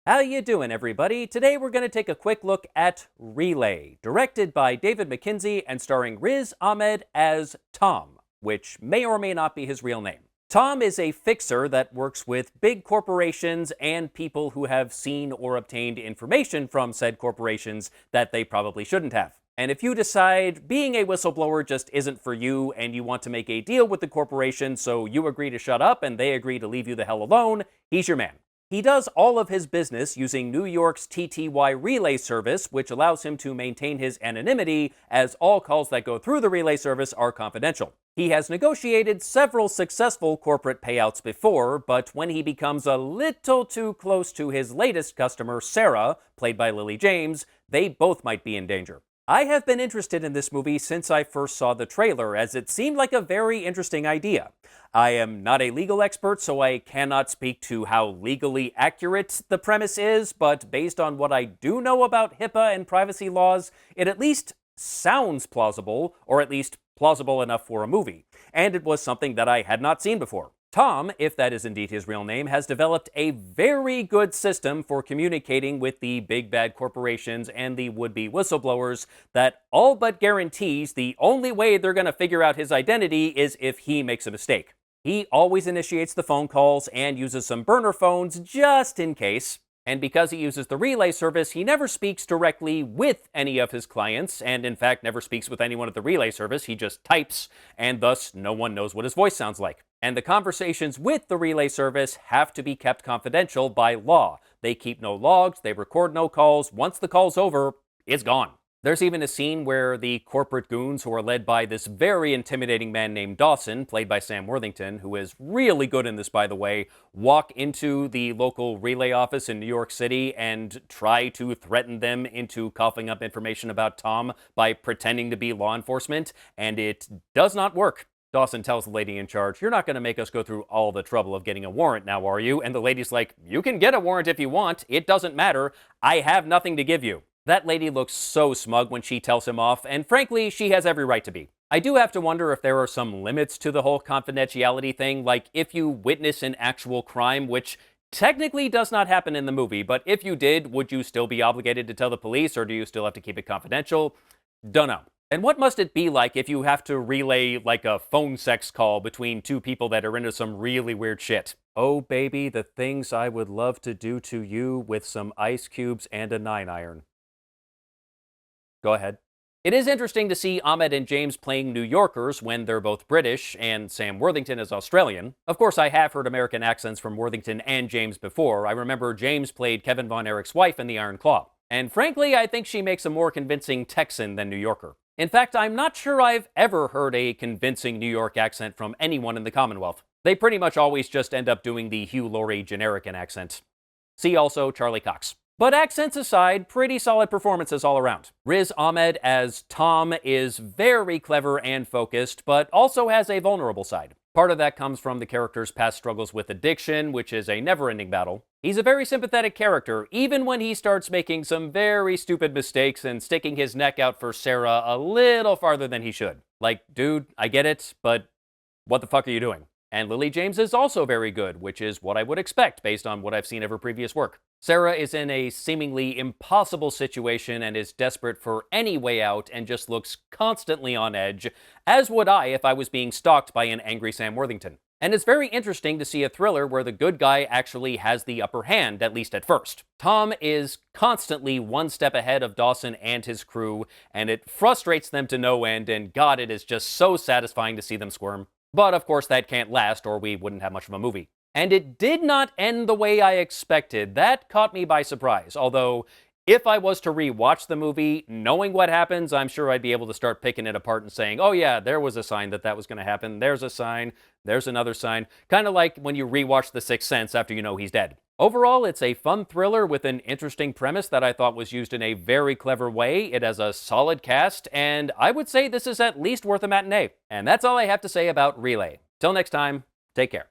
How you doing, everybody? Today we're going to take a quick look at Relay, directed by David Mackenzie and starring Riz Ahmed as Tom, which may or may not be his real name. Tom is a fixer that works with big corporations and people who have seen or obtained information from said corporations that they probably shouldn't have. And if you decide being a whistleblower just isn't for you and you want to make a deal with the corporation so you agree to shut up and they agree to leave you the hell alone, he's your man. He does all of his business using New York's TTY relay service, which allows him to maintain his anonymity as all calls that go through the relay service are confidential. He has negotiated several successful corporate payouts before, but when he becomes a little too close to his latest customer, Sarah, played by Lily James, they both might be in danger. I have been interested in this movie since I first saw the trailer, as it seemed like a very interesting idea. I am not a legal expert, so I cannot speak to how legally accurate the premise is, but based on what I do know about HIPAA and privacy laws, it at least sounds plausible, or at least plausible enough for a movie. And it was something that I had not seen before. Tom, if that is indeed his real name, has developed a very good system for communicating with the big bad corporations and the would-be whistleblowers that all but guarantees the only way they're going to figure out his identity is if he makes a mistake. He always initiates the phone calls and uses some burner phones just in case. And because he uses the relay service, he never speaks directly with any of his clients, and in fact never speaks with anyone at the relay service. He just types, and thus no one knows what his voice sounds like. And the conversations with the relay service have to be kept confidential by law. They keep no logs, they record no calls. Once the call's over, it's gone. There's even a scene where the corporate goons, who are led by this very intimidating man named Dawson, played by Sam Worthington, who is really good in this, by the way, walk into the local relay office in New York City and try to threaten them into coughing up information about Tom by pretending to be law enforcement, and it does not work. Dawson tells the lady in charge, "You're not going to make us go through all the trouble of getting a warrant now, are you?" And the lady's like, "You can get a warrant if you want. It doesn't matter. I have nothing to give you." That lady looks so smug when she tells him off, and frankly, she has every right to be. I do have to wonder if there are some limits to the whole confidentiality thing, like if you witness an actual crime, which technically does not happen in the movie, but if you did, would you still be obligated to tell the police, or do you still have to keep it confidential? Dunno. And what must it be like if you have to relay like a phone sex call between two people that are into some really weird shit? Oh baby, the things I would love to do to you with some ice cubes and a 9-iron. Go ahead. It is interesting to see Ahmed and James playing New Yorkers when they're both British, and Sam Worthington is Australian. Of course, I have heard American accents from Worthington and James before. I remember James played Kevin Von Erich's wife in The Iron Claw. And frankly, I think she makes a more convincing Texan than New Yorker. In fact, I'm not sure I've ever heard a convincing New York accent from anyone in the Commonwealth. They pretty much always just end up doing the Hugh Laurie generic accent. See also Charlie Cox. But accents aside, pretty solid performances all around. Riz Ahmed as Tom is very clever and focused, but also has a vulnerable side. Part of that comes from the character's past struggles with addiction, which is a never-ending battle. He's a very sympathetic character, even when he starts making some very stupid mistakes and sticking his neck out for Sarah a little farther than he should. Like, dude, I get it, but what the fuck are you doing? And Lily James is also very good, which is what I would expect based on what I've seen of her previous work. Sarah is in a seemingly impossible situation and is desperate for any way out and just looks constantly on edge, as would I if I was being stalked by an angry Sam Worthington. And it's very interesting to see a thriller where the good guy actually has the upper hand, at least at first. Tom is constantly one step ahead of Dawson and his crew, and it frustrates them to no end, and God, it is just so satisfying to see them squirm. But of course that can't last, or we wouldn't have much of a movie. And it did not end the way I expected. That caught me by surprise, although if I was to re-watch the movie, knowing what happens, I'm sure I'd be able to start picking it apart and saying, oh yeah, there was a sign that that was going to happen, there's a sign, there's another sign. Kind of like when you re-watch The Sixth Sense after you know he's dead. Overall, it's a fun thriller with an interesting premise that I thought was used in a very clever way. It has a solid cast, and I would say this is at least worth a matinee. And that's all I have to say about Relay. Till next time, take care.